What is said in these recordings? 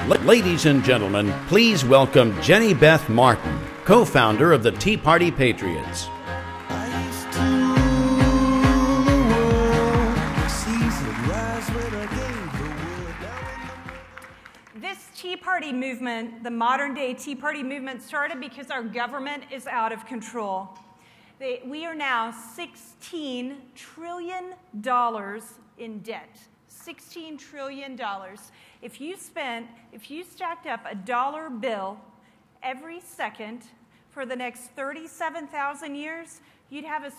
Ladies and gentlemen, please welcome Jenny Beth Martin, co-founder of the Tea Party Patriots. This Tea Party movement, the modern day Tea Party movement, started because our government is out of control. We are now $16 trillion in debt. $16 trillion. If you stacked up a dollar bill every second for the next 37,000 years, you'd have a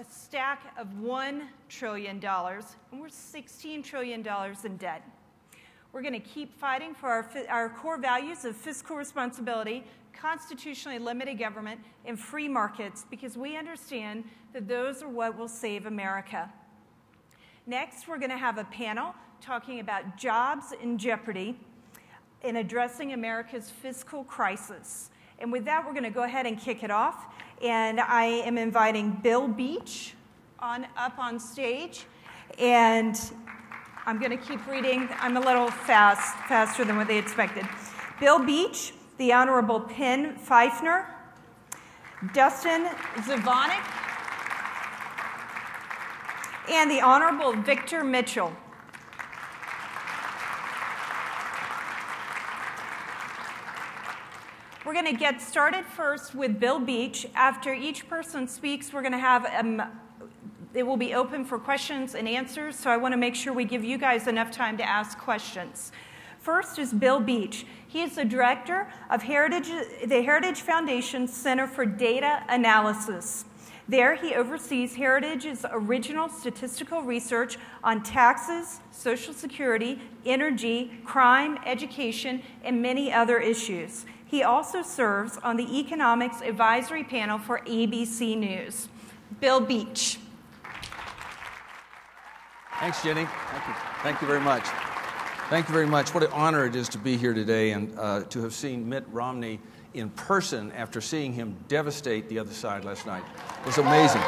stack of $1 trillion, and we're $16 trillion in debt. We're going to keep fighting for our core values of fiscal responsibility, constitutionally limited government, and free markets, because we understand that those are what will save America. Next, we're going to have a panel talking about jobs in jeopardy in addressing America's fiscal crisis. And with that, we're going to go ahead and kick it off. And I am inviting Bill Beach up on stage. And I'm going to keep reading. I'm a little faster than what they expected. Bill Beach, the Honorable Penn Pfiffner, Dustin Zvonek, and the Honorable Victor Mitchell. We're going to get started first with Bill Beach. After each person speaks, we're going to have it will be open for questions and answers, so I want to make sure we give you guys enough time to ask questions. First is Bill Beach. He is the director of the Heritage Foundation Center for Data Analysis. There, he oversees Heritage's original statistical research on taxes, Social Security, energy, crime, education, and many other issues. He also serves on the Economics Advisory Panel for ABC News. Bill Beach. Thanks, Jenny. Thank you. Thank you very much. Thank you very much. What an honor it is to be here today and to have seen Mitt Romney in person after seeing him devastate the other side last night. It was amazing.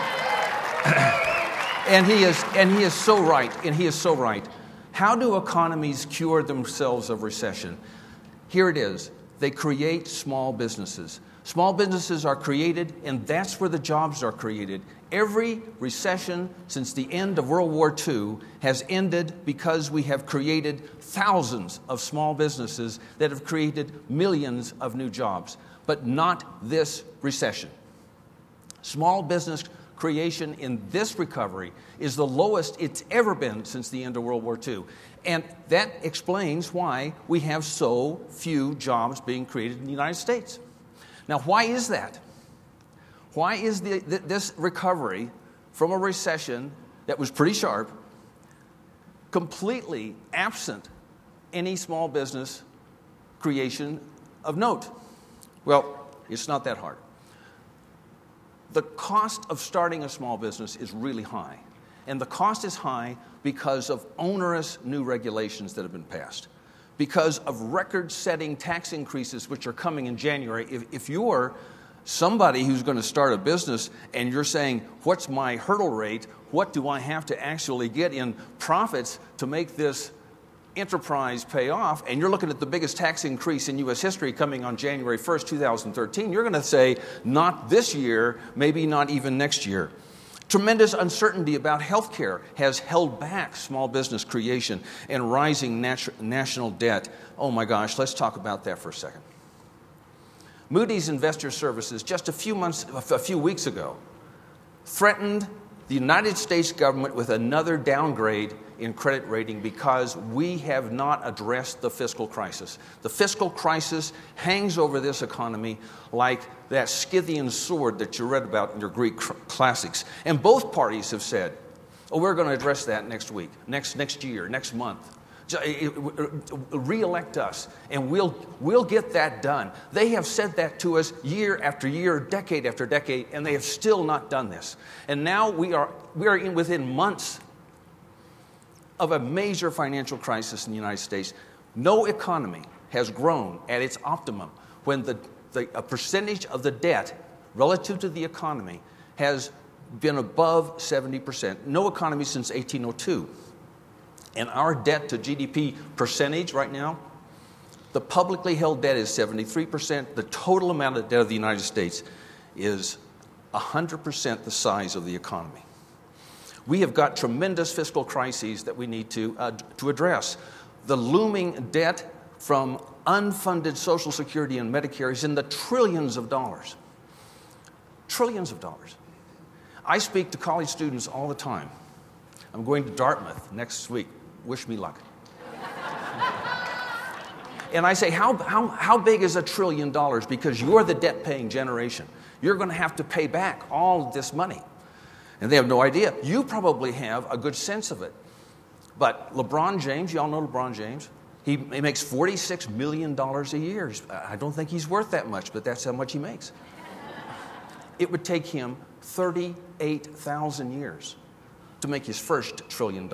And he is so right. And he is so right. How do economies cure themselves of recession? Here it is. They create small businesses. Small businesses are created, and that's where the jobs are created. Every recession since the end of World War II has ended because we have created thousands of small businesses that have created millions of new jobs, but not this recession. Small business creation in this recovery is the lowest it's ever been since the end of World War II. And that explains why we have so few jobs being created in the United States. Now, why is that? Why is this recovery from a recession that was pretty sharp completely absent any small business creation of note? Well, it's not that hard. The cost of starting a small business is really high. And the cost is high because of onerous new regulations that have been passed, because of record-setting tax increases which are coming in January. If you're somebody who's going to start a business and you're saying, what's my hurdle rate? What do I have to actually get in profits to make this enterprise pay off? And you're looking at the biggest tax increase in U.S. history coming on January 1st, 2013. You're going to say, not this year, maybe not even next year. Tremendous uncertainty about health care has held back small business creation and rising national debt. Oh my gosh, let's talk about that for a second. Moody's Investor Services, just a few weeks ago, threatened the United States government with another downgrade in credit rating because we have not addressed the fiscal crisis. The fiscal crisis hangs over this economy like that Scythian sword that you read about in your Greek classics. And both parties have said, oh, we're going to address that next week, next year, next month. Re-elect us, and we'll get that done. They have said that to us year after year, decade after decade, and they have still not done this. And now we are within months of a major financial crisis in the United States. No economy has grown at its optimum when a percentage of the debt relative to the economy has been above 70%. No economy since 1802. And our debt to GDP percentage right now The publicly held debt is 73%. The total amount of debt of the United States is 100% the size of the economy. We have got tremendous fiscal crises that we need to address. The looming debt from unfunded Social Security and Medicare is in the trillions of dollars. Trillions of dollars. I speak to college students all the time. I'm going to Dartmouth next week. Wish me luck. And I say, how big is $1 trillion? Because you're the debt-paying generation. You're going to have to pay back all this money. And they have no idea. You probably have a good sense of it. But LeBron James, you all know LeBron James? He makes $46 million a year. I don't think he's worth that much, but that's how much he makes. It would take him 38,000 years to make his first $1 trillion.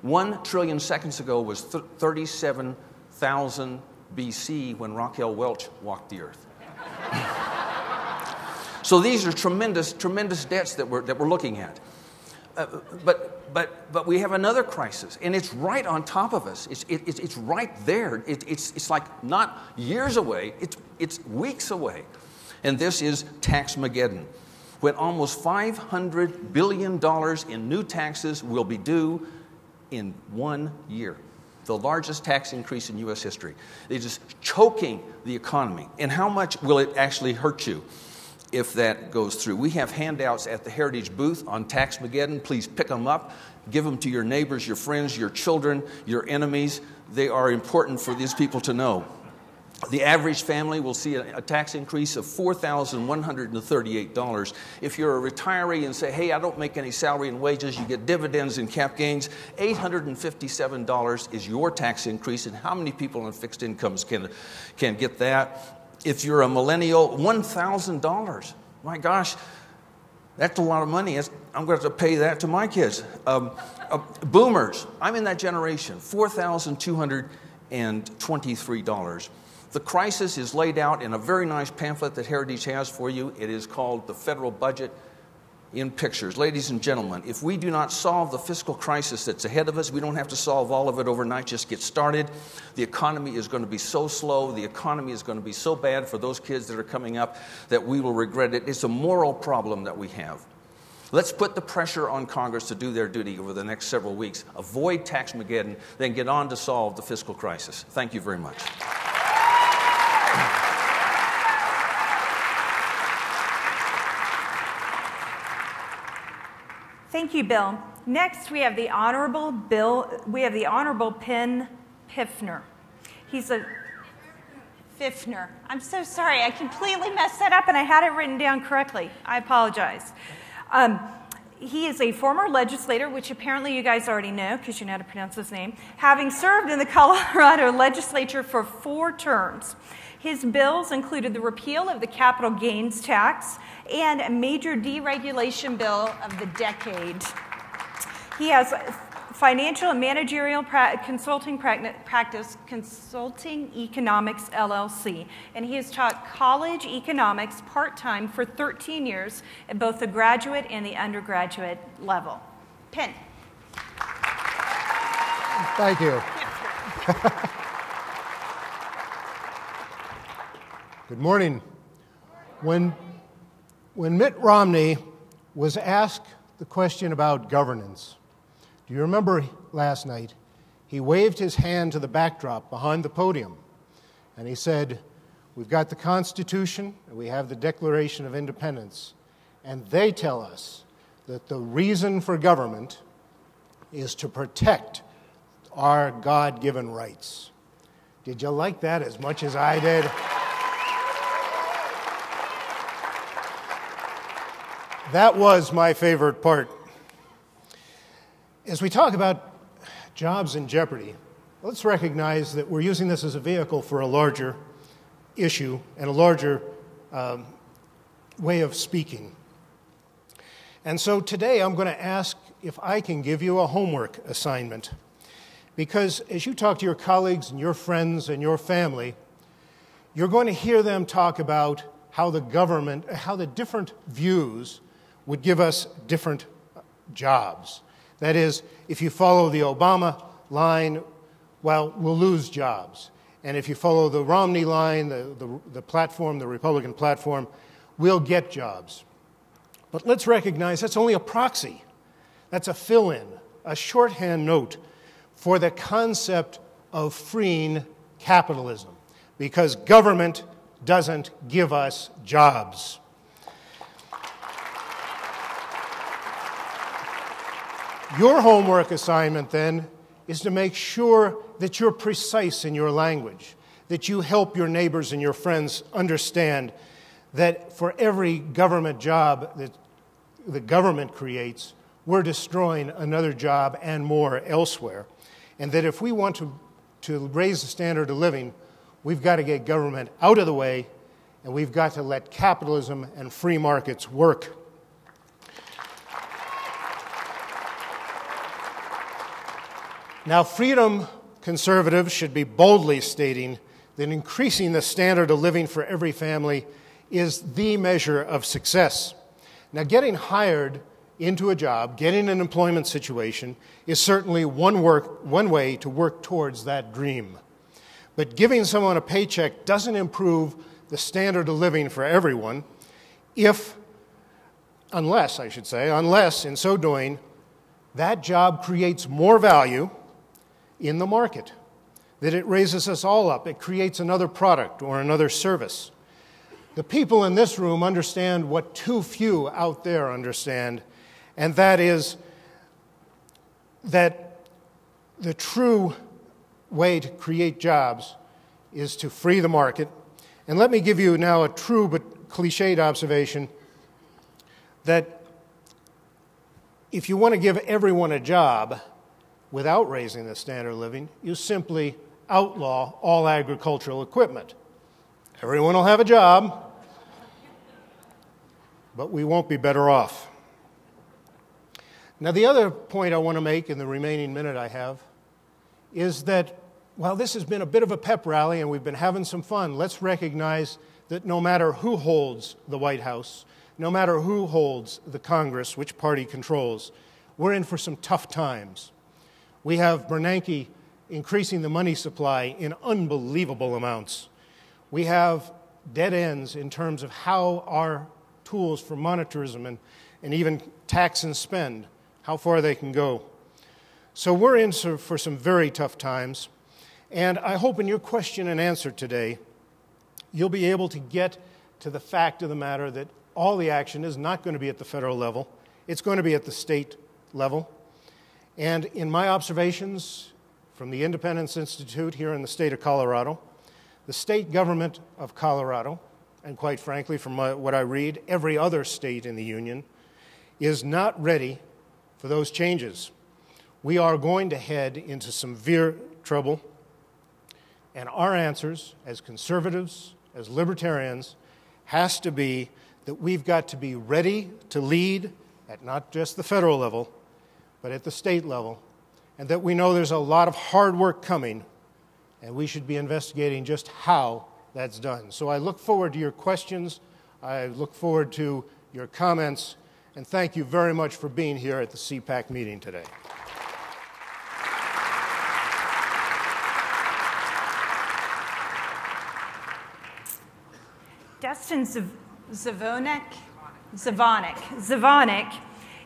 1 trillion seconds ago was 37,000 BC when Raquel Welch walked the earth. So these are tremendous, tremendous debts that we're looking at. But we have another crisis, and it's right on top of us. It's right there. It's like not years away. It's weeks away. And this is Tax-mageddon, when almost $500 billion in new taxes will be due in 1 year. The largest tax increase in U.S. history. They're just choking the economy. And how much will it actually hurt you if that goes through? We have handouts at the Heritage booth on Tax-mageddon. Please pick them up. Give them to your neighbors, your friends, your children, your enemies. They are important for these people to know. The average family will see a tax increase of $4,138. If you're a retiree and say, hey, I don't make any salary and wages, you get dividends and cap gains, $857 is your tax increase. And how many people on fixed incomes can get that? If you're a millennial, $1,000. My gosh, that's a lot of money. I'm going to have to pay that to my kids. Boomers, I'm in that generation, $4,223. The crisis is laid out in a very nice pamphlet that Heritage has for you. It is called The Federal Budget in Pictures. Ladies and gentlemen, if we do not solve the fiscal crisis that's ahead of us, we don't have to solve all of it overnight, just get started. The economy is going to be so slow, the economy is going to be so bad for those kids that are coming up that we will regret it. It's a moral problem that we have. Let's put the pressure on Congress to do their duty over the next several weeks. Avoid Tax-mageddon, then get on to solve the fiscal crisis. Thank you very much. Thank you, Bill. Next, we have the Honorable Penn Pfiffner. He's a Pfiffner. I'm so sorry. I completely messed that up, and I had it written down correctly. I apologize. He is a former legislator, which apparently you guys already know because you know how to pronounce his name, having served in the Colorado legislature for 4 terms. His bills included the repeal of the capital gains tax and a major deregulation bill of the decade. He has financial and managerial consulting practice, Consulting Economics, LLC, and he has taught college economics part-time for 13 years at both the graduate and the undergraduate level. Penn. Thank you. Good morning. When Mitt Romney was asked the question about governance, do you remember last night? He waved his hand to the backdrop behind the podium, and he said, we've got the Constitution, and we have the Declaration of Independence, and they tell us that the reason for government is to protect our God-given rights. Did you like that as much as I did? That was my favorite part. As we talk about jobs in jeopardy, let's recognize that we're using this as a vehicle for a larger issue and a larger way of speaking. And so today I'm going to ask if I can give you a homework assignment. Because as you talk to your colleagues and your friends and your family, you're going to hear them talk about how the government, how the different views would give us different jobs. That is, if you follow the Obama line, well, we'll lose jobs. and if you follow the Romney line, the platform, the Republican platform, we'll get jobs. But let's recognize that's only a proxy. That's a fill-in, a shorthand note for the concept of freeing capitalism, because government doesn't give us jobs. Your homework assignment, then, is to make sure that you're precise in your language, that you help your neighbors and your friends understand that for every government job that the government creates, we're destroying another job and more elsewhere. And that if we want to raise the standard of living, we've got to get government out of the way, and we've got to let capitalism and free markets work. Now, freedom conservatives should be boldly stating that increasing the standard of living for every family is the measure of success. Now, getting hired into a job, getting an employment situation, is certainly one way to work towards that dream. But giving someone a paycheck doesn't improve the standard of living for everyone unless in so doing, that job creates more value in the market, that it raises us all up. It creates another product or another service. The people in this room understand what too few out there understand, and that is that the true way to create jobs is to free the market. And let me give you now a true but cliched observation that if you want to give everyone a job without raising the standard of living, you simply outlaw all agricultural equipment. Everyone will have a job, but we won't be better off. Now, the other point I want to make in the remaining minute I have is that while this has been a bit of a pep rally and we've been having some fun, let's recognize that no matter who holds the White House, no matter who holds the Congress, which party controls, we're in for some tough times. We have Bernanke increasing the money supply in unbelievable amounts. We have dead ends in terms of how our tools for monetarism and even tax and spend, how far they can go. So we're in for some very tough times, and I hope in your question and answer today, you'll be able to get to the fact of the matter that all the action is not going to be at the federal level. It's going to be at the state level. And in my observations from the Independence Institute here in the state of Colorado, the state government of Colorado, and quite frankly, from what I read, every other state in the union, is not ready for those changes. We are going to head into severe trouble, and our answers as conservatives, as libertarians, has to be that we've got to be ready to lead at not just the federal level, but at the state level, and that we know there's a lot of hard work coming, and we should be investigating just how that's done. So I look forward to your questions, I look forward to your comments, and thank you very much for being here at the CPAC meeting today. Dustin Zvonek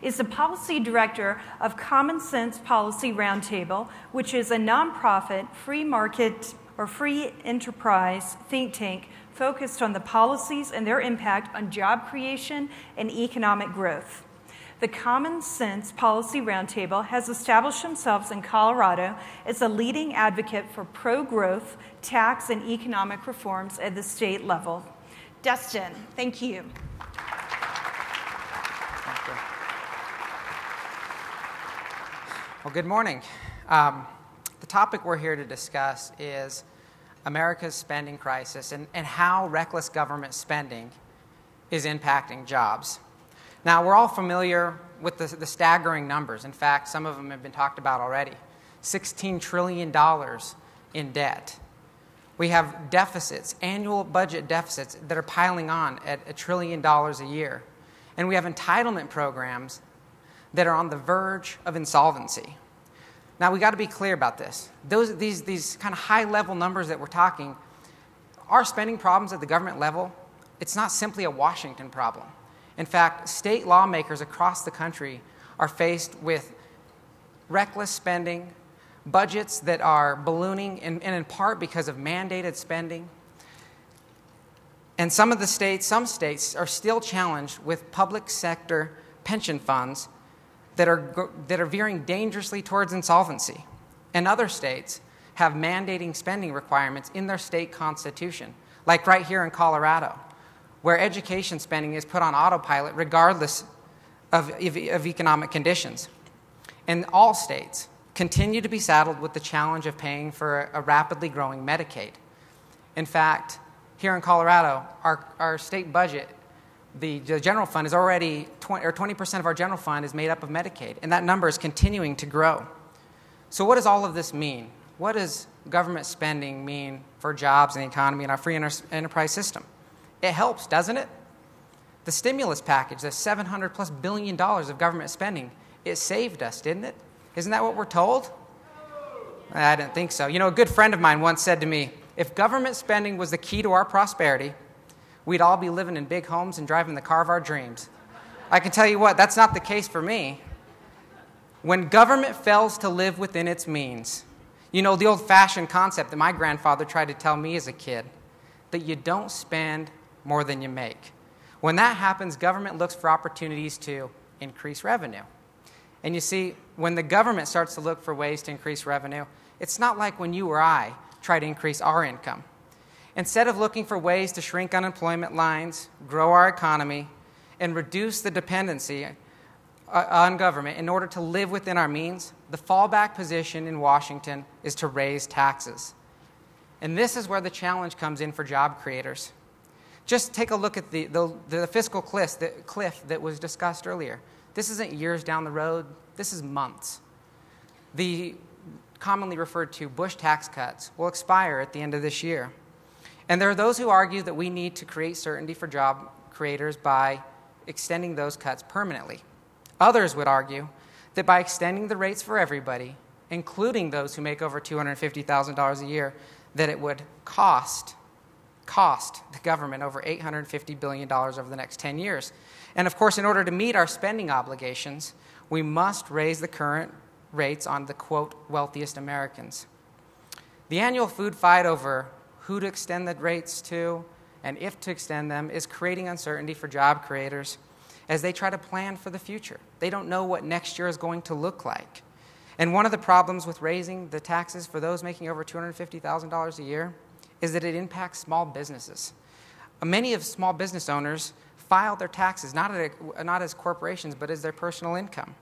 is the policy director of Common Sense Policy Roundtable, which is a nonprofit, free market, or free enterprise think tank focused on the policies and their impact on job creation and economic growth. The Common Sense Policy Roundtable has established themselves in Colorado as a leading advocate for pro-growth, tax, and economic reforms at the state level. Dustin, thank you. Well, good morning. The topic we're here to discuss is America's spending crisis and how reckless government spending is impacting jobs. Now, we're all familiar with the staggering numbers. In fact, some of them have been talked about already. $16 trillion in debt. We have deficits, annual budget deficits that are piling on at $1 trillion a year. And we have entitlement programs that are on the verge of insolvency. Now, we got to be clear about this. These kind of high-level numbers that we're talking, our spending problems at the government level, it's not simply a Washington problem. In fact, state lawmakers across the country are faced with reckless spending, budgets that are ballooning, and in part because of mandated spending. And some states are still challenged with public sector pension funds that are veering dangerously towards insolvency. And other states have mandating spending requirements in their state constitution, like right here in Colorado, where education spending is put on autopilot regardless of economic conditions. And all states continue to be saddled with the challenge of paying for a rapidly growing Medicaid. In fact, here in Colorado, our state budget, the general fund is already 20% of our general fund is made up of Medicaid, and that number is continuing to grow. So what does all of this mean? What does government spending mean for jobs and the economy and our free enterprise system? It helps, doesn't it? The stimulus package, the $700+ billion of government spending, it saved us, didn't it? Isn't that what we're told? I didn't think so. You know, a good friend of mine once said to me, if government spending was the key to our prosperity, we'd all be living in big homes and driving the car of our dreams. I can tell you what, that's not the case for me. When government fails to live within its means, you know, the old-fashioned concept that my grandfather tried to tell me as a kid, that you don't spend more than you make. When that happens, government looks for opportunities to increase revenue. And you see, when the government starts to look for ways to increase revenue, it's not like when you or I try to increase our income. Instead of looking for ways to shrink unemployment lines, grow our economy, and reduce the dependency on government in order to live within our means, the fallback position in Washington is to raise taxes. And this is where the challenge comes in for job creators. Just take a look at the fiscal cliff that was discussed earlier. This isn't years down the road. This is months. The commonly referred to Bush tax cuts will expire at the end of this year. And there are those who argue that we need to create certainty for job creators by extending those cuts permanently. Others would argue that by extending the rates for everybody, including those who make over $250,000 a year, that it would cost the government over $850 billion over the next 10 years. And of course, in order to meet our spending obligations, we must raise the current rates on the, quote, wealthiest Americans. The annual food fight over who to extend the rates to and if to extend them is creating uncertainty for job creators as they try to plan for the future. They don't know what next year is going to look like. And one of the problems with raising the taxes for those making over $250,000 a year is that it impacts small businesses. Many of small business owners file their taxes not as corporations, but as their personal income.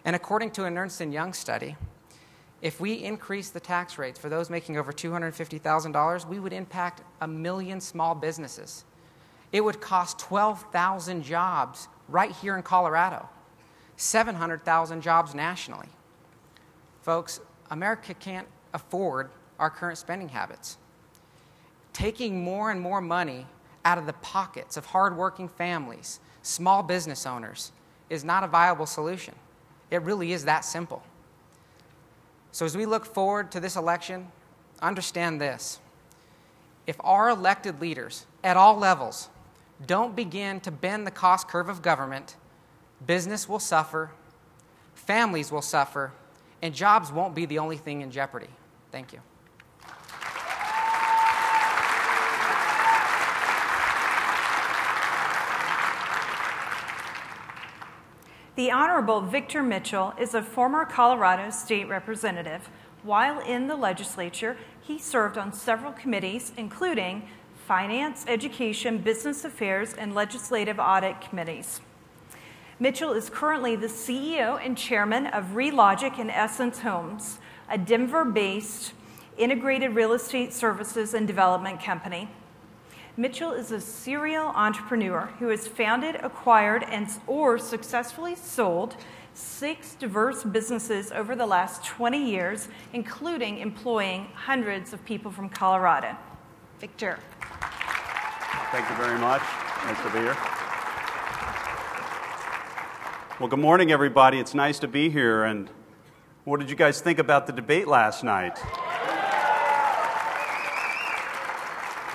And according to an Ernst & Young study, if we increase the tax rates for those making over $250,000, we would impact 1 million small businesses. It would cost 12,000 jobs right here in Colorado, 700,000 jobs nationally. Folks, America can't afford our current spending habits. Taking more and more money out of the pockets of hardworking families, small business owners, is not a viable solution. It really is that simple. So as we look forward to this election, understand this. If our elected leaders at all levels don't begin to bend the cost curve of government, business will suffer, families will suffer, and jobs won't be the only thing in jeopardy. Thank you. The Honorable Victor Mitchell is a former Colorado state representative. While in the legislature, he served on several committees, including Finance, Education, Business Affairs, and Legislative Audit Committees. Mitchell is currently the CEO and chairman of Relogic and Essence Homes, a Denver-based integrated real estate services and development company. Mitchell is a serial entrepreneur who has founded, acquired, or successfully sold 6 diverse businesses over the last 20 years, including employing hundreds of people from Colorado. Victor. Thank you very much. Nice to be here. Well, good morning, everybody. It's nice to be here, and What did you guys think about the debate last night?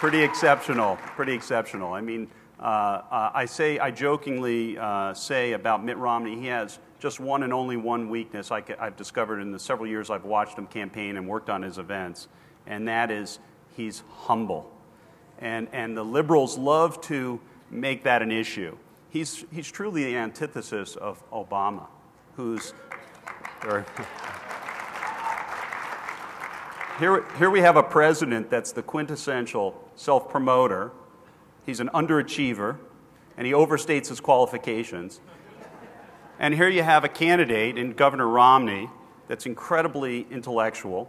Pretty exceptional, pretty exceptional. I mean, I jokingly say about Mitt Romney, he has just one and only one weakness I've discovered in the several years I've watched him campaign and worked on his events, and that is he's humble. And the liberals love to make that an issue. He's truly the antithesis of Obama, who's... Here we have a president that's the quintessential self-promoter. He's an underachiever, and he overstates his qualifications. And here you have a candidate in Governor Romney that's incredibly intellectual,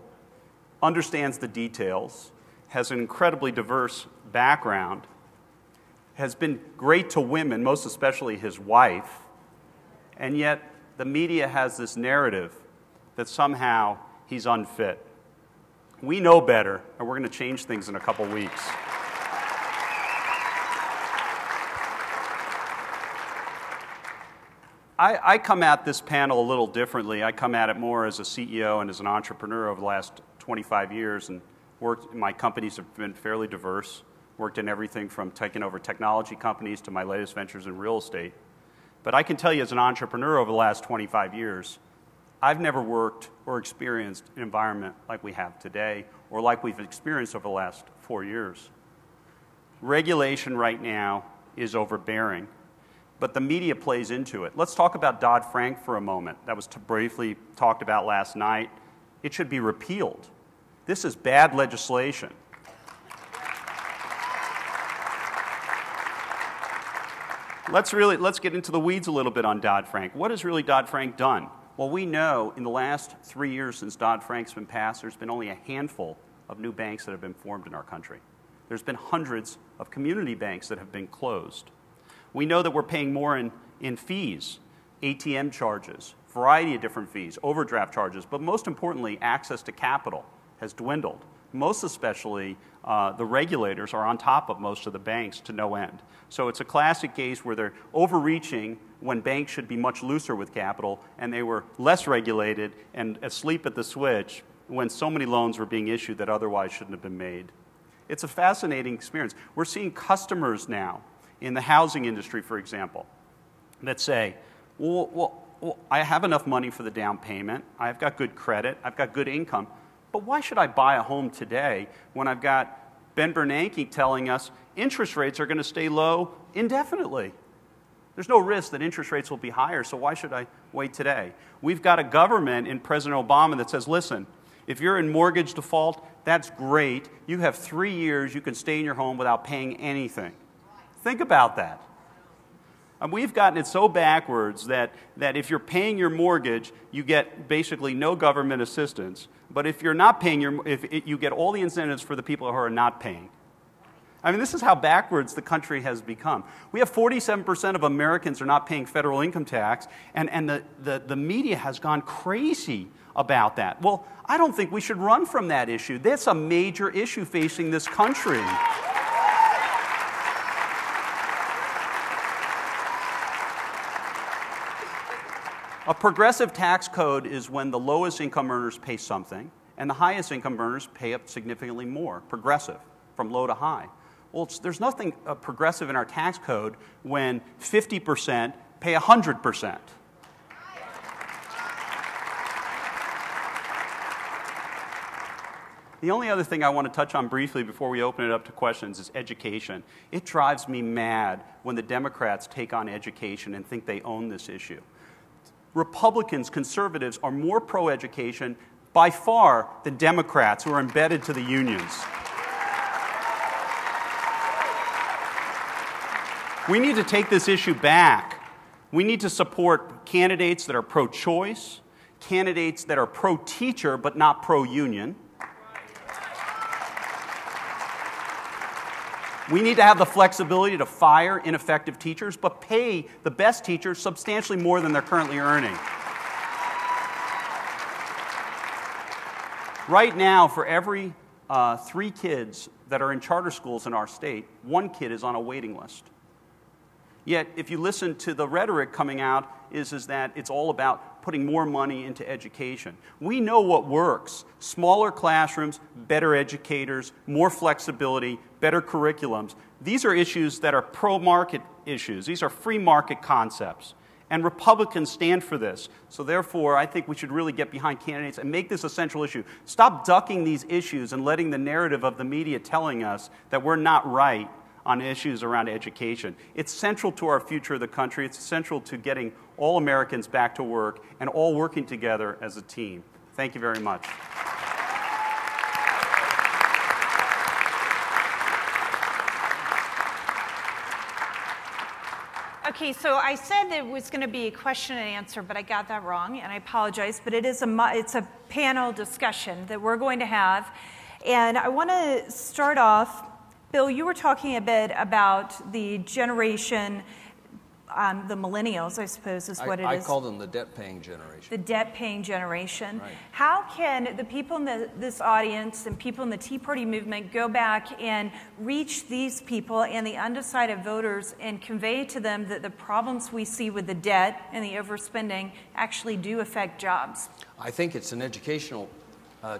understands the details, has an incredibly diverse background, has been great to women, most especially his wife, and yet the media has this narrative that somehow he's unfit. We know better, and we're going to change things in a couple weeks. I come at this panel a little differently. I come at it more as a CEO and as an entrepreneur over the last 25 years, and my companies have been fairly diverse, worked in everything from taking over technology companies to my latest ventures in real estate. But I can tell you as an entrepreneur over the last 25 years, I've never worked or experienced an environment like we have today or like we've experienced over the last 4 years. Regulation right now is overbearing, but the media plays into it. Let's talk about Dodd-Frank for a moment. That was briefly talked about last night. It should be repealed. This is bad legislation. Let's get into the weeds a little bit on Dodd-Frank. What has really Dodd-Frank done? Well, we know in the last 3 years since Dodd-Frank's been passed, there's been only a handful of new banks that have been formed in our country. There's been hundreds of community banks that have been closed. We know that we're paying more in fees, ATM charges, variety of different fees, overdraft charges, but most importantly, access to capital has dwindled. Most especially, the regulators are on top of most of the banks to no end. So it's a classic case where they're overreaching when banks should be much looser with capital, and they were less regulated and asleep at the switch when so many loans were being issued that otherwise shouldn't have been made. It's a fascinating experience. We're seeing customers now in the housing industry, for example, that say, well, I have enough money for the down payment, I've got good credit, I've got good income, but why should I buy a home today when I've got Ben Bernanke telling us interest rates are going to stay low indefinitely? There's no risk that interest rates will be higher, so why should I wait today? We've got a government in President Obama that says, listen, if you're in mortgage default, that's great. You have 3 years, you can stay in your home without paying anything. Think about that. And we've gotten it so backwards that if you're paying your mortgage, you get basically no government assistance. But if you're not paying you get all the incentives for the people who are not paying. I mean, this is how backwards the country has become. We have 47% of Americans are not paying federal income tax, and the media has gone crazy about that. Well, I don't think we should run from that issue. That's a major issue facing this country. A progressive tax code is when the lowest income earners pay something and the highest income earners pay up significantly more, progressive, from low to high. Well, there's nothing progressive in our tax code when 50% pay 100%. The only other thing I want to touch on briefly before we open it up to questions is education. It drives me mad when the Democrats take on education and think they own this issue. Republicans, conservatives, are more pro-education by far than Democrats who are embedded to the unions. We need to take this issue back. We need to support candidates that are pro-choice, candidates that are pro-teacher but not pro-union. We need to have the flexibility to fire ineffective teachers, but pay the best teachers substantially more than they're currently earning. Right now, for every 3 kids that are in charter schools in our state, 1 kid is on a waiting list. Yet, if you listen to the rhetoric coming out, is that it's all about putting more money into education. We know what works. Smaller classrooms, better educators, more flexibility, better curriculums. These are issues that are pro-market issues. These are free market concepts. And Republicans stand for this. So therefore, I think we should really get behind candidates and make this a central issue. Stop ducking these issues and letting the narrative of the media telling us that we're not right on issues around education. It's central to our future of the country. It's central to getting all Americans back to work and all working together as a team. Thank you very much. Okay, so I said it was going to be a question and answer, but I got that wrong, and I apologize. But it's a panel discussion that we're going to have. And I want to start off, Bill, you were talking a bit about the generation, the millennials, I suppose is what it is. I call them the debt-paying generation. The debt-paying generation. Right. How can the people in this audience and people in the Tea Party movement go back and reach these people and the undecided voters and convey to them that the problems we see with the debt and the overspending actually do affect jobs? I think it's an educational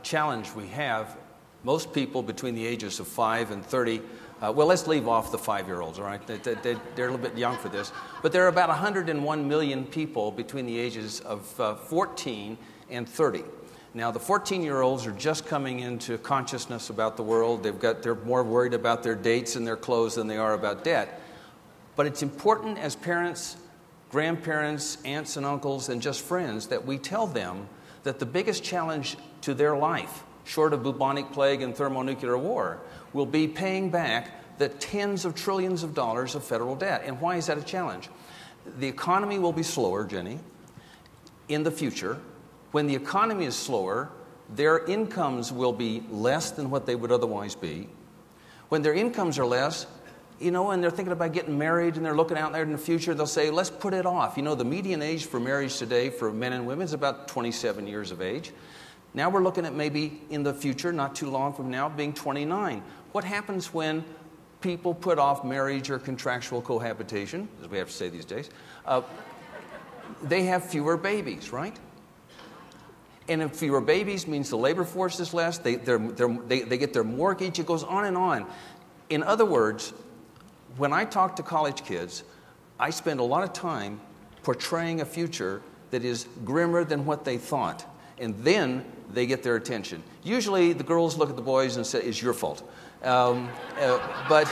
challenge we have. Most people between the ages of 5 and 30, well, let's leave off the 5-year-olds, all right? They're a little bit young for this. But there are about 101 million people between the ages of 14 and 30. Now, the 14-year-olds are just coming into consciousness about the world. They're more worried about their dates and their clothes than they are about debt. But it's important as parents, grandparents, aunts and uncles, and just friends that we tell them that the biggest challenge to their life, short of bubonic plague and thermonuclear war, will be paying back the tens of trillions of dollars of federal debt. And why is that a challenge? The economy will be slower, Jenny, in the future. When the economy is slower, their incomes will be less than what they would otherwise be. When their incomes are less, and they're thinking about getting married and they're looking out there in the future, they'll say, let's put it off. The median age for marriage today for men and women is about 27 years of age. Now we're looking at maybe in the future, not too long from now, being 29. What happens when people put off marriage or contractual cohabitation, as we have to say these days? They have fewer babies, right? And if fewer babies means the labor force is less, they get their mortgage, it goes on and on. In other words, when I talk to college kids, I spend a lot of time portraying a future that is grimmer than what they thought. And then they get their attention. Usually the girls look at the boys and say, it's your fault. But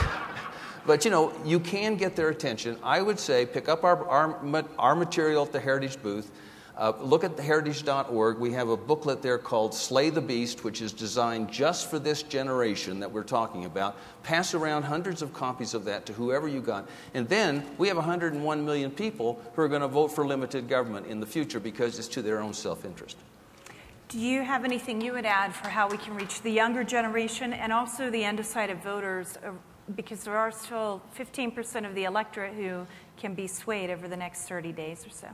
you can get their attention. I would say pick up our material at the Heritage booth. Look at heritage.org. We have a booklet there called Slay the Beast, which is designed just for this generation that we're talking about. Pass around hundreds of copies of that to whoever you got. And then we have 101 million people who are going to vote for limited government in the future because it's to their own self-interest. Do you have anything you would add for how we can reach the younger generation and also the undecided voters? Because there are still 15% of the electorate who can be swayed over the next 30 days or so.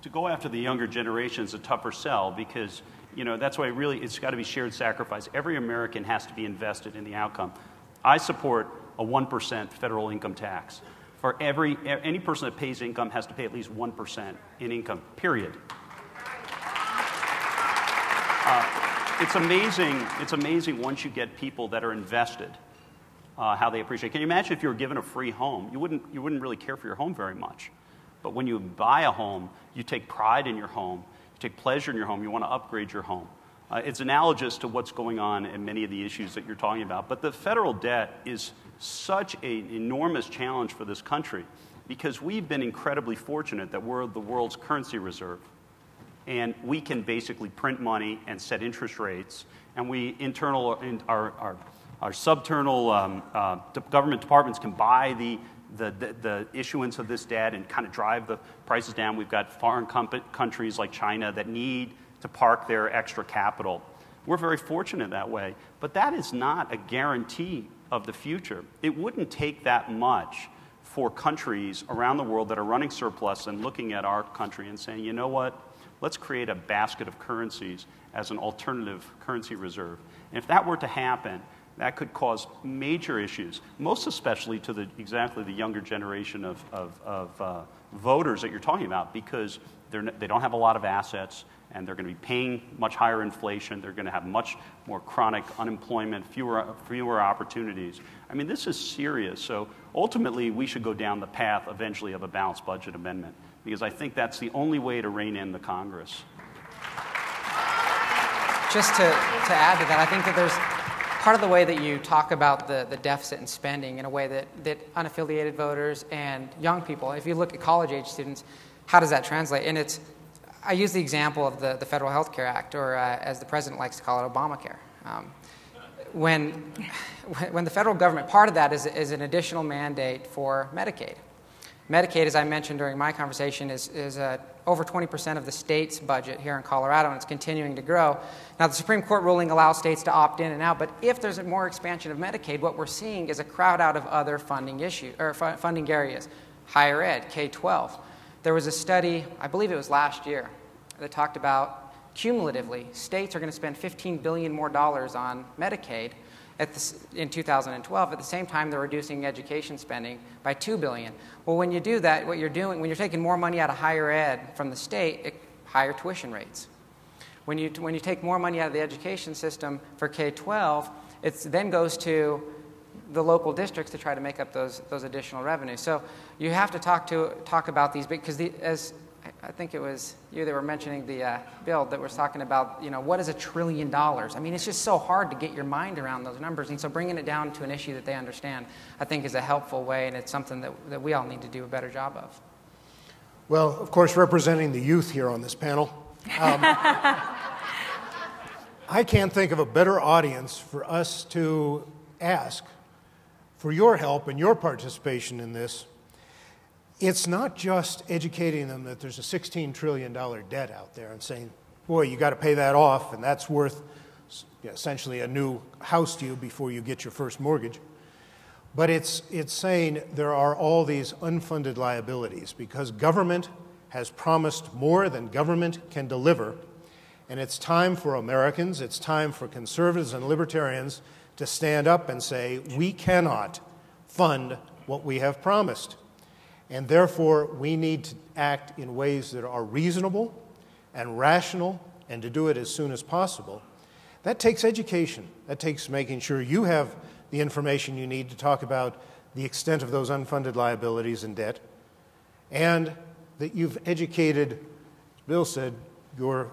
To go after the younger generation is a tougher sell because, that's why it's got to be shared sacrifice. Every American has to be invested in the outcome. I support a 1% federal income tax. For any person that pays income has to pay at least 1% in income, period. It's amazing once you get people that are invested, how they appreciate it. Can you imagine if you were given a free home? You wouldn't really care for your home very much. But when you buy a home, you take pride in your home. You take pleasure in your home. You want to upgrade your home. It's analogous to what's going on in many of the issues that you're talking about. But the federal debt is such an enormous challenge for this country because we've been incredibly fortunate that we're the world's currency reserve. And we can basically print money and set interest rates. And our subternal government departments can buy the issuance of this debt and kind of drive the prices down. We've got foreign countries like China that need to park their extra capital. We're very fortunate that way. But that is not a guarantee of the future. It wouldn't take that much for countries around the world that are running surplus and looking at our country and saying, you know what? Let's create a basket of currencies as an alternative currency reserve. And if that were to happen, that could cause major issues, most especially to exactly the younger generation of voters that you're talking about, because they don't have a lot of assets, and they're going to be paying much higher inflation. They're going to have much more chronic unemployment, fewer opportunities. I mean, this is serious. So ultimately, we should go down the path eventually of a balanced budget amendment, because I think that's the only way to rein in the Congress. Just to add to that, I think that there's part of the way that you talk about the deficit and spending in a way that unaffiliated voters and young people, if you look at college-age students, how does that translate? And I use the example of the Federal Health Care Act, or as the president likes to call it, Obamacare. When the federal government, part of that is an additional mandate for Medicaid. Medicaid, as I mentioned during my conversation, is over 20% of the state's budget here in Colorado, and it's continuing to grow. Now, the Supreme Court ruling allows states to opt in and out, but if there's more expansion of Medicaid, what we're seeing is a crowd out of other funding funding areas, higher ed, K-12. There was a study, I believe it was last year, that talked about cumulatively states are going to spend $15 billion more on Medicaid in 2012. At the same time, they're reducing education spending by $2 billion. Well, when you do that, what you're doing, when you're taking more money out of higher ed from the state, higher tuition rates. When you take more money out of the education system for K-12, it then goes to the local districts to try to make up those additional revenues. So you have to talk about these, because as I think it was you that were mentioning the bill that was talking about, what is $1 trillion? I mean, it's just so hard to get your mind around those numbers. And so bringing it down to an issue that they understand, I think, is a helpful way, and it's something that we all need to do a better job of. Well, of course, representing the youth here on this panel, I can't think of a better audience for us to ask for your help and your participation in this. It's not just educating them that there's a $16 trillion debt out there and saying, boy, you got to pay that off, and that's worth essentially a new house to you before you get your first mortgage. But it's saying there are all these unfunded liabilities because government has promised more than government can deliver, and it's time for Americans, it's time for conservatives and libertarians to stand up and say, we cannot fund what we have promised. And therefore, we need to act in ways that are reasonable and rational, and to do it as soon as possible. That takes education. That takes making sure you have the information you need to talk about the extent of those unfunded liabilities and debt, and that you've educated, as Bill said, your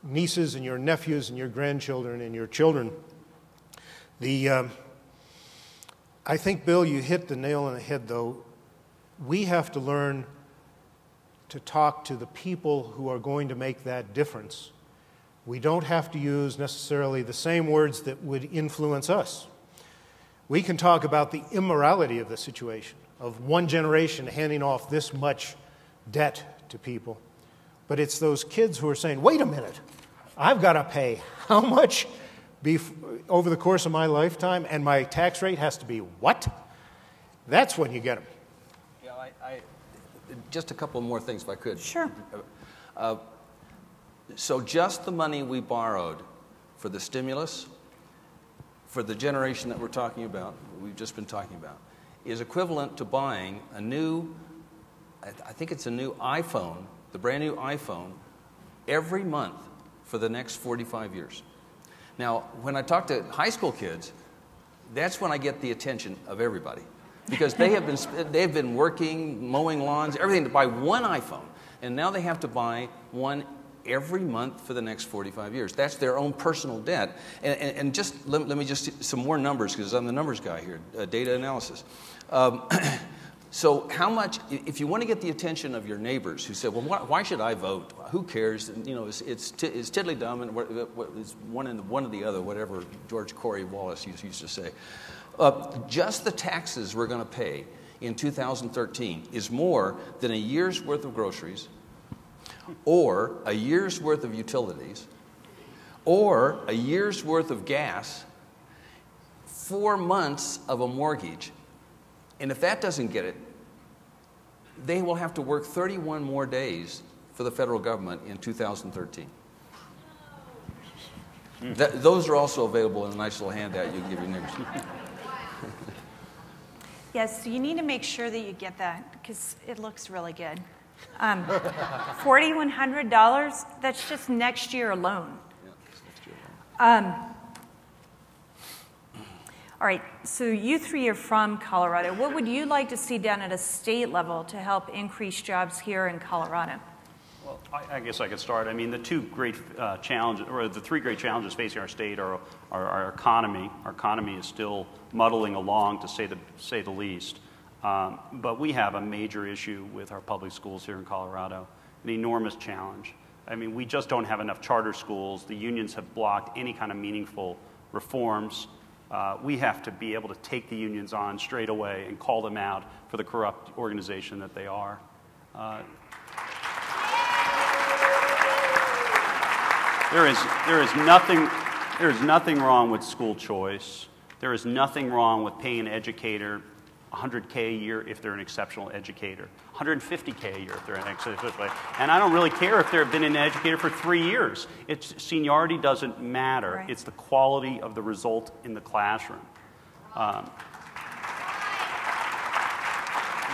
nieces and your nephews and your grandchildren and your children. I think, Bill, you hit the nail on the head, though. We have to learn to talk to the people who are going to make that difference. We don't have to use necessarily the same words that would influence us. We can talk about the immorality of the situation, of one generation handing off this much debt to people. But it's those kids who are saying, wait a minute, I've got to pay how much over the course of my lifetime, and my tax rate has to be what? That's when you get them. Just a couple more things, if I could. Sure. So just the money we borrowed for the stimulus, for the generation that we're talking about, we've just been talking about, is equivalent to buying a new, I think it's a new iPhone, the brand new iPhone, every month for the next 45 years. Now, when I talk to high school kids, that's when I get the attention of everybody. Because they've been working, mowing lawns, everything to buy one iPhone. And now they have to buy one every month for the next 45 years. That's their own personal debt. And just let me just some more numbers, because I'm the numbers guy here, data analysis. So how much, if you want to get the attention of your neighbors who say, well, why should I vote? Who cares? And, it's tiddly dumb, and it's one or the other, whatever George Corey Wallace used to say. Just the taxes we're going to pay in 2013 is more than a year's worth of groceries, or a year's worth of utilities, or a year's worth of gas, 4 months of a mortgage. And if that doesn't get it, they will have to work 31 more days for the federal government in 2013. Those are also available in a nice little handout you can give your neighbors. Yes, so you need to make sure that you get that because it looks really good. $4,100, that's just next year alone. All right, so you three are from Colorado. What would you like to see done at a state level to help increase jobs here in Colorado? Well, I guess I could start. I mean, the two great challenges, or the three great challenges facing our state are our economy. Our economy is still muddling along, to say the least. But we have a major issue with our public schools here in Colorado, an enormous challenge. I mean, we just don't have enough charter schools. The unions have blocked any kind of meaningful reforms. We have to be able to take the unions on straight away and call them out for the corrupt organization that they are. There is nothing wrong with school choice. There is nothing wrong with paying an educator $100K a year if they're an exceptional educator, $150K a year if they're an exceptional educator. And I don't really care if they've been an educator for 3 years. Seniority doesn't matter. Right. It's the quality of the result in the classroom.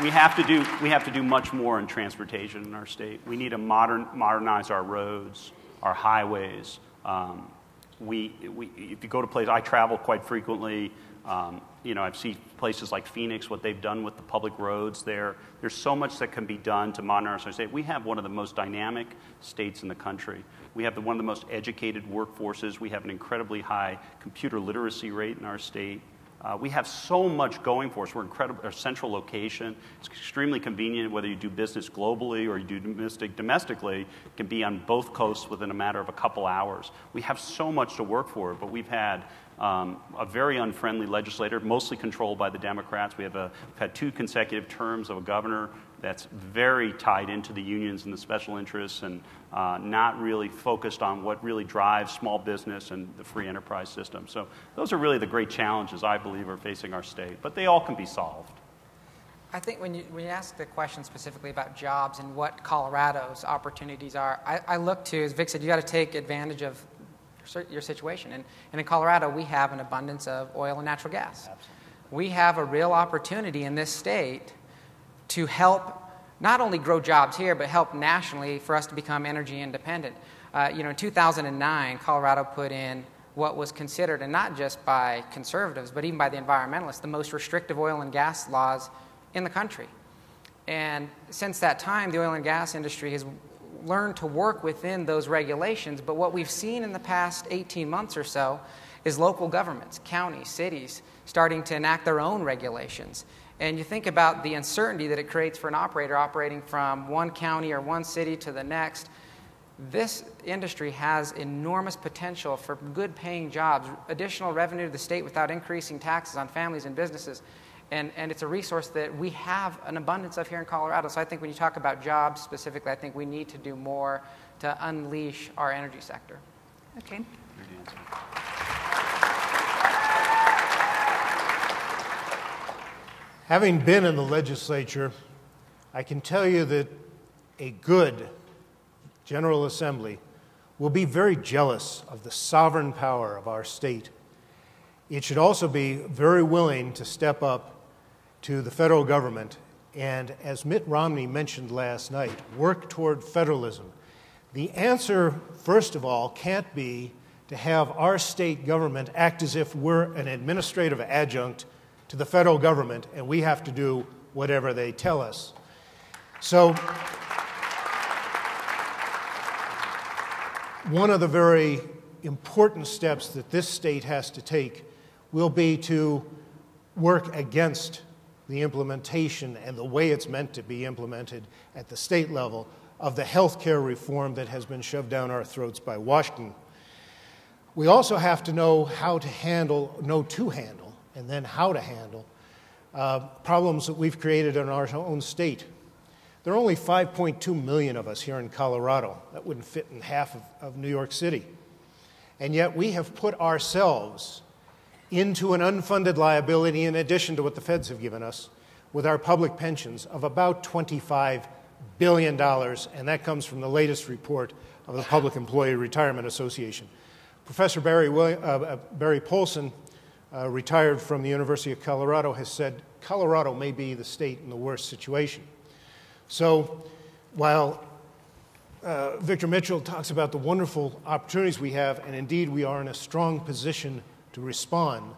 We have to do much more in transportation in our state. We need to modernize our roads, our highways. If you go to places, I travel quite frequently. I've seen places like Phoenix, what they've done with the public roads there. There's so much that can be done to modernize our state. We have one of the most dynamic states in the country. We have one of the most educated workforces. We have an incredibly high computer literacy rate in our state. We have so much going for us. We're incredible. Our central location. It's extremely convenient whether you do business globally or you do domestically. It can be on both coasts within a matter of a couple hours. We have so much to work for, but we've had a very unfriendly legislator, mostly controlled by the Democrats. We've had 2 consecutive terms of a governor that's very tied into the unions and the special interests and not really focused on what really drives small business and the free enterprise system. So those are really the great challenges I believe are facing our state, but they all can be solved. I think when you ask the question specifically about jobs and what Colorado's opportunities are, I look to, as Vic said, you got to take advantage of your situation. And in Colorado, we have an abundance of oil and natural gas. Absolutely. We have a real opportunity in this state to help not only grow jobs here, but help nationally for us to become energy independent. In 2009, Colorado put in what was considered, and not just by conservatives, but even by the environmentalists, the most restrictive oil and gas laws in the country. And since that time, the oil and gas industry has learned to work within those regulations, but what we've seen in the past 18 months or so is local governments, counties, cities, starting to enact their own regulations. And you think about the uncertainty that it creates for an operator operating from one county or one city to the next. This industry has enormous potential for good-paying jobs, additional revenue to the state without increasing taxes on families and businesses. And it's a resource that we have an abundance of here in Colorado. So I think when you talk about jobs specifically, I think we need to do more to unleash our energy sector. Okay. Having been in the legislature, I can tell you that a good General Assembly will be very jealous of the sovereign power of our state. It should also be very willing to step up to the federal government and, as Mitt Romney mentioned last night, work toward federalism. The answer, first of all, can't be to have our state government act as if we're an administrative adjunct to the federal government and we have to do whatever they tell us. So, one of the very important steps that this state has to take will be to work against the implementation and the way it's meant to be implemented at the state level of the health care reform that has been shoved down our throats by Washington. We also have to know how to handle, and then how to handle problems that we've created in our own state. There are only 5.2 million of us here in Colorado. That wouldn't fit in half of New York City. And yet we have put ourselves into an unfunded liability in addition to what the feds have given us with our public pensions of about $25 billion, and that comes from the latest report of the Public Employee Retirement Association. Professor Barry Polson, retired from the University of Colorado, has said Colorado may be the state in the worst situation. So while Victor Mitchell talks about the wonderful opportunities we have, and indeed we are in a strong position to respond,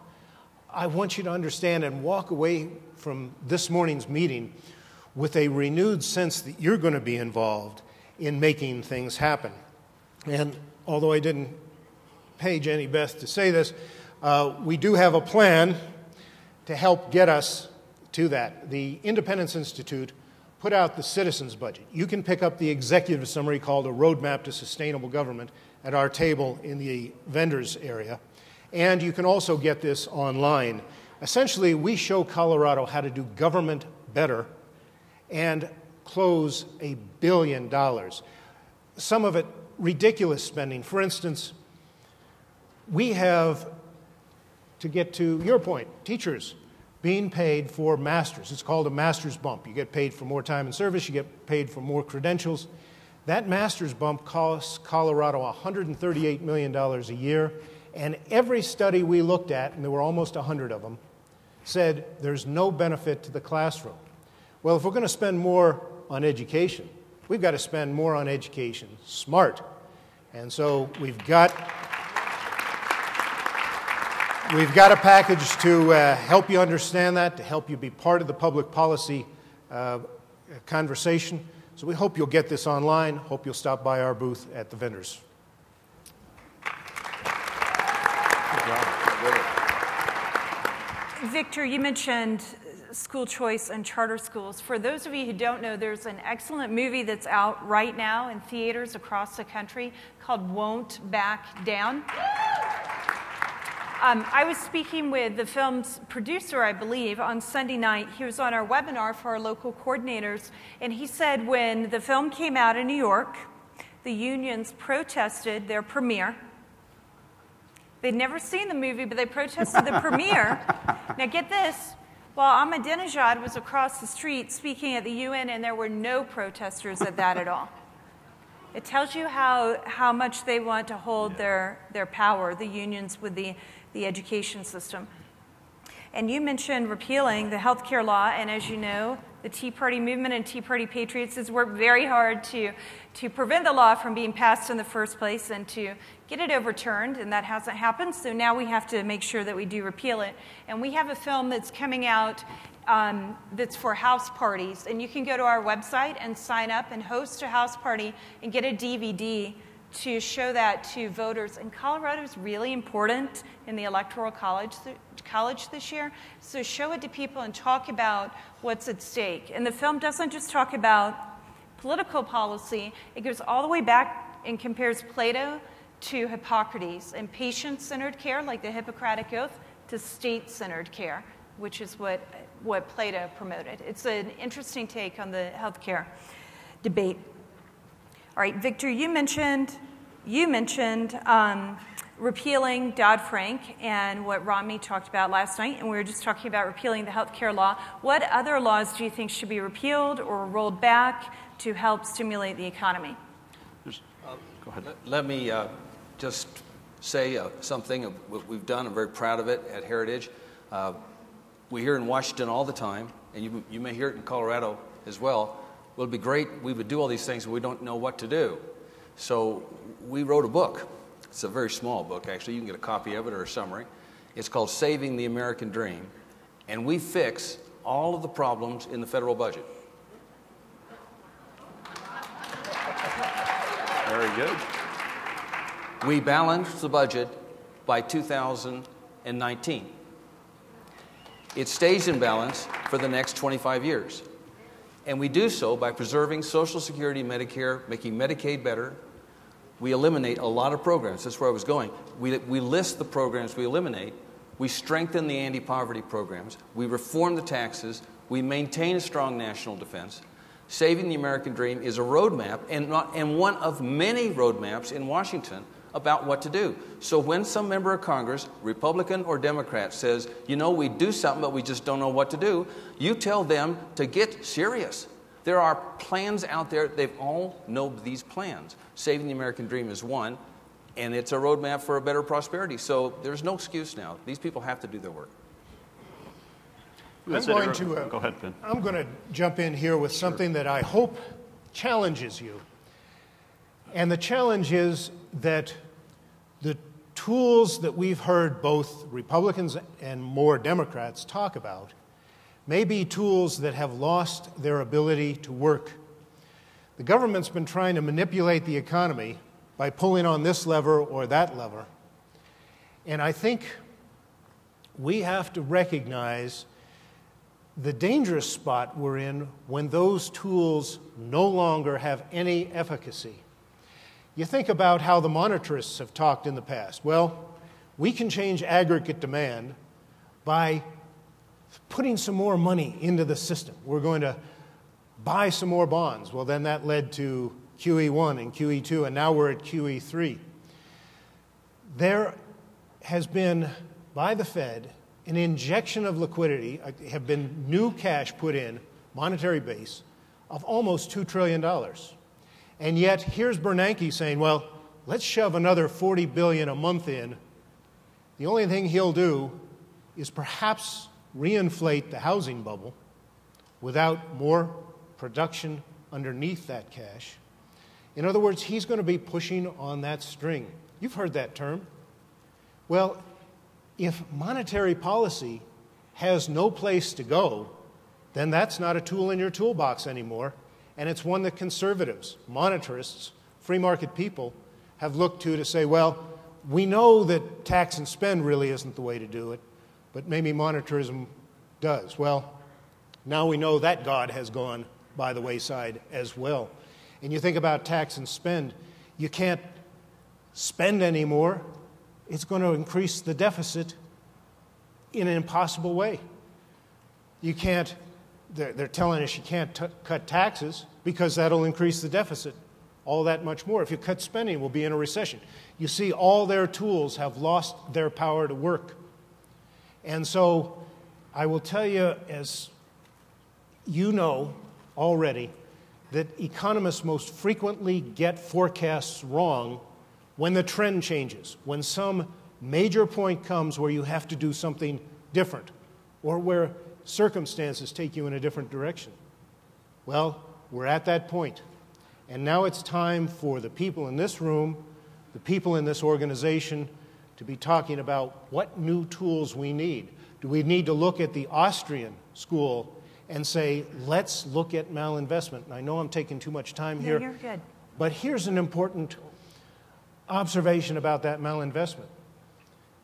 I want you to understand and walk away from this morning's meeting with a renewed sense that you're going to be involved in making things happen. And although I didn't pay Jenny Beth to say this, we do have a plan to help get us to that. The Independence Institute put out the citizens' budget. You can pick up the executive summary called A Roadmap to Sustainable Government at our table in the vendors area. And you can also get this online. Essentially, we show Colorado how to do government better and close $1 billion. Some of it ridiculous spending. For instance, we have, to get to your point, teachers being paid for masters. It's called a master's bump. You get paid for more time in service, you get paid for more credentials. That master's bump costs Colorado $138 million a year, and every study we looked at, and there were almost 100 of them, said there's no benefit to the classroom. Well, if we're going to spend more on education, we've got to spend more on education smart. And so we've got a package to help you understand that, to help you be part of the public policy conversation. So we hope you'll get this online. Hope you'll stop by our booth at the vendors. Victor, you mentioned school choice and charter schools. For those of you who don't know, there's an excellent movie that's out right now in theaters across the country called Won't Back Down. I was speaking with the film's producer, I believe, on Sunday night. He was on our webinar for our local coordinators, and he said when the film came out in New York, the unions protested their premiere. They'd never seen the movie, but they protested the premiere. Now get this, while Ahmadinejad was across the street speaking at the UN, and there were no protesters at that at all. It tells you how much they want to hold their power, the unions with the education system. And you mentioned repealing the health care law, and as you know, the Tea Party movement and Tea Party Patriots has worked very hard to prevent the law from being passed in the first place and to get it overturned, and that hasn't happened, so now we have to make sure that we do repeal it. And we have a film that's coming out that's for house parties, and you can go to our website and sign up and host a house party and get a DVD to show that to voters. And Colorado is really important in the Electoral College this year, so show it to people and talk about what's at stake. And the film doesn't just talk about political policy, it goes all the way back and compares Plato to Hippocrates, and patient-centered care, like the Hippocratic Oath, to state-centered care, which is what Plato promoted. It's an interesting take on the healthcare debate. All right, Victor, you mentioned repealing Dodd-Frank and what Romney talked about last night, and we were just talking about repealing the healthcare law. What other laws do you think should be repealed or rolled back to help stimulate the economy? Go ahead. Let me just say something of what we've done. I'm very proud of it at Heritage. We hear in Washington all the time, and you may hear it in Colorado as well. Well, it'd be great, we would do all these things, but we don't know what to do. So we wrote a book. It's a very small book, actually. You can get a copy of it or a summary. It's called Saving the American Dream, and we fix all of the problems in the federal budget. Very good. We balance the budget by 2019. It stays in balance for the next 25 years. And we do so by preserving Social Security, Medicare, making Medicaid better. We eliminate a lot of programs. That's where I was going. We list the programs we eliminate. We strengthen the anti-poverty programs. We reform the taxes. We maintain a strong national defense. Saving the American Dream is a roadmap, and one of many roadmaps in Washington about what to do. So when some member of Congress, Republican or Democrat, says, you know, we do something, but we just don't know what to do, you tell them to get serious. There are plans out there. They all know these plans. Saving the American Dream is one, and it's a roadmap for a better prosperity. So there's no excuse now. These people have to do their work. Go ahead, Ben. I'm going to jump in here with something that I hope challenges you. And the challenge is that the tools that we've heard both Republicans and more Democrats talk about may be tools that have lost their ability to work. The government's been trying to manipulate the economy by pulling on this lever or that lever. And I think we have to recognize the dangerous spot we're in when those tools no longer have any efficacy. You think about how the monetarists have talked in the past. Well, we can change aggregate demand by putting some more money into the system. We're going to buy some more bonds. Well, then that led to QE1 and QE2, and now we're at QE3. There has been, by the Fed, an injection of liquidity, have been new cash put in, monetary base, of almost $2 trillion. And yet, here's Bernanke saying, well, let's shove another $40 billion a month in. The only thing he'll do is perhaps reinflate the housing bubble without more production underneath that cash. In other words, he's going to be pushing on that string. You've heard that term. Well, if monetary policy has no place to go, then that's not a tool in your toolbox anymore, and it's one that conservatives, monetarists, free market people have looked to say, well, we know that tax and spend really isn't the way to do it, but maybe monetarism does. Well, now we know that God has gone by the wayside as well. And you think about tax and spend, you can't spend anymore. It's going to increase the deficit in an impossible way. You can't, they're telling us you can't cut taxes because that'll increase the deficit all that much more. If you cut spending, we'll be in a recession. You see, all their tools have lost their power to work. And so I will tell you, as you know already, that economists most frequently get forecasts wrong when the trend changes, when some major point comes where you have to do something different or where circumstances take you in a different direction. Well, we're at that point. And now it's time for the people in this room, the people in this organization, to be talking about what new tools we need. Do we need to look at the Austrian school and say, let's look at malinvestment? And I know I'm taking too much time here. No, you're good. But here's an important observation about that malinvestment.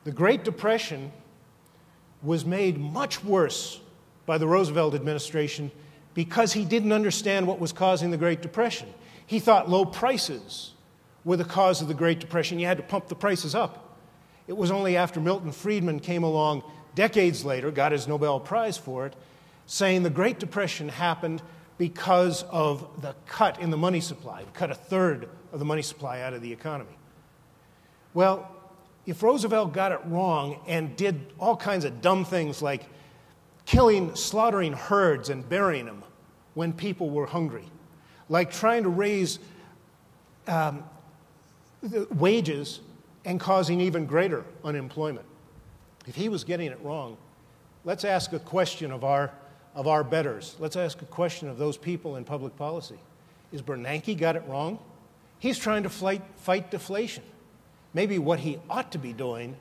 The Great Depression was made much worse by the Roosevelt administration because he didn't understand what was causing the Great Depression. He thought low prices were the cause of the Great Depression. You had to pump the prices up. It was only after Milton Friedman came along decades later, got his Nobel Prize for it, saying the Great Depression happened because of the cut in the money supply, cut a third of the money supply out of the economy. Well, if Roosevelt got it wrong and did all kinds of dumb things like slaughtering herds and burying them when people were hungry, like trying to raise the wages and causing even greater unemployment, if he was getting it wrong, let's ask a question of our betters. Let's ask a question of those people in public policy. Is Bernanke got it wrong? He's trying to fight deflation. Maybe what he ought to be doing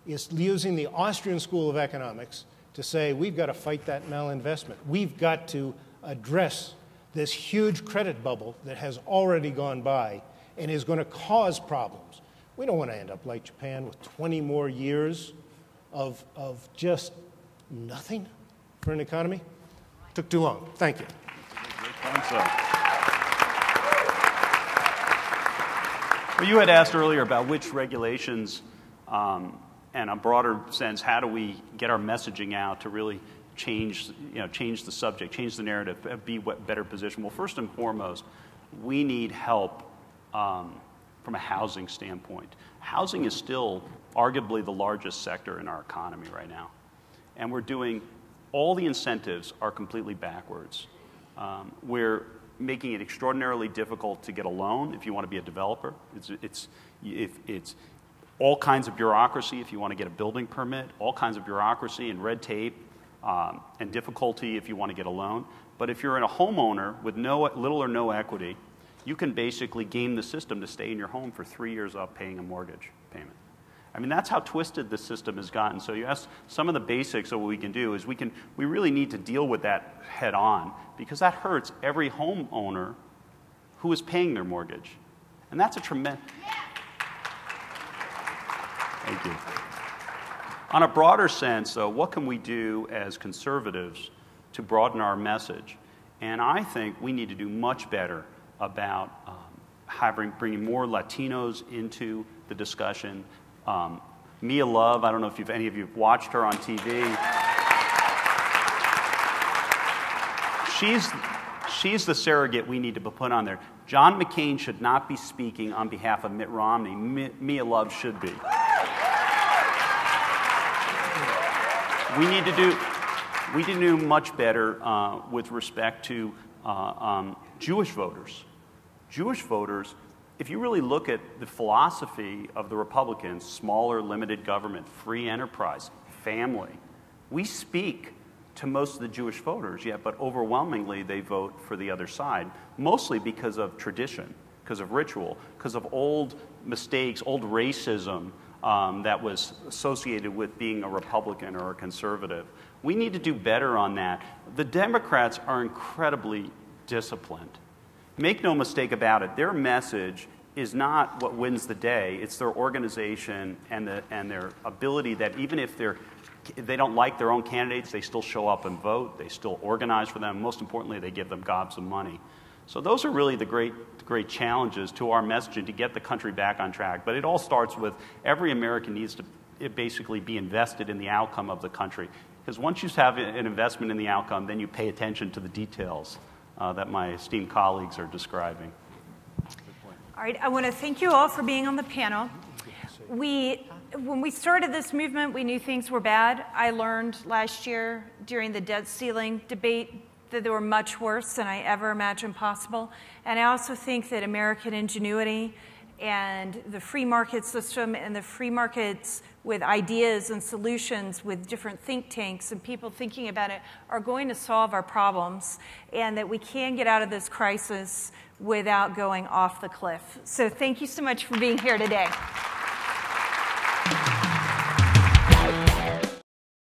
is using the Austrian School of Economics to say, we've got to fight that malinvestment. We've got to address this huge credit bubble that has already gone by and is going to cause problems. We don't want to end up like Japan with 20 more years of just nothing for an economy. Took too long. Thank you. Great point, sir. Well, you had asked earlier about which regulations, and a broader sense, how do we get our messaging out to really change the subject, change the narrative, be better positioned. Well, first and foremost, we need help from a housing standpoint. Housing is still arguably the largest sector in our economy right now. And we're doing, all the incentives are completely backwards. We're making it extraordinarily difficult to get a loan if you want to be a developer. It's all kinds of bureaucracy if you want to get a building permit, all kinds of bureaucracy and red tape and difficulty if you want to get a loan. But if you're a homeowner with little or no equity, you can basically game the system to stay in your home for 3 years without paying a mortgage payment. I mean, that's how twisted the system has gotten. So you ask some of the basics of what we can do is we really need to deal with that head on, because that hurts every homeowner who is paying their mortgage. And that's a tremendous... Thank you. On a broader sense, though, what can we do as conservatives to broaden our message? And I think we need to do much better about bringing more Latinos into the discussion. Mia Love, I don't know if any of you have watched her on TV. She's the surrogate we need to put on there. John McCain should not be speaking on behalf of Mitt Romney. Mia Love should be. We need to do much better with respect to Jewish voters. Jewish voters, if you really look at the philosophy of the Republicans, smaller, limited government, free enterprise, family, we speak to most of the Jewish voters, but overwhelmingly they vote for the other side, mostly because of tradition, because of ritual, because of old mistakes, old racism that was associated with being a Republican or a conservative. We need to do better on that. The Democrats are incredibly disciplined. Make no mistake about it, their message is not what wins the day. It's their organization and their ability that even if they don't like their own candidates, they still show up and vote. They still organize for them. Most importantly, they give them gobs of money. So those are really the great challenges to our messaging to get the country back on track. But it all starts with every American needs to basically be invested in the outcome of the country. Because once you have an investment in the outcome, then you pay attention to the details that my esteemed colleagues are describing. All right, I want to thank you all for being on the panel. When we started this movement, we knew things were bad. I learned last year during the debt ceiling debate that they were much worse than I ever imagined possible. And I also think that American ingenuity and the free market system and the free markets with ideas and solutions with different think tanks and people thinking about it are going to solve our problems, and that we can get out of this crisis without going off the cliff. So thank you so much for being here today.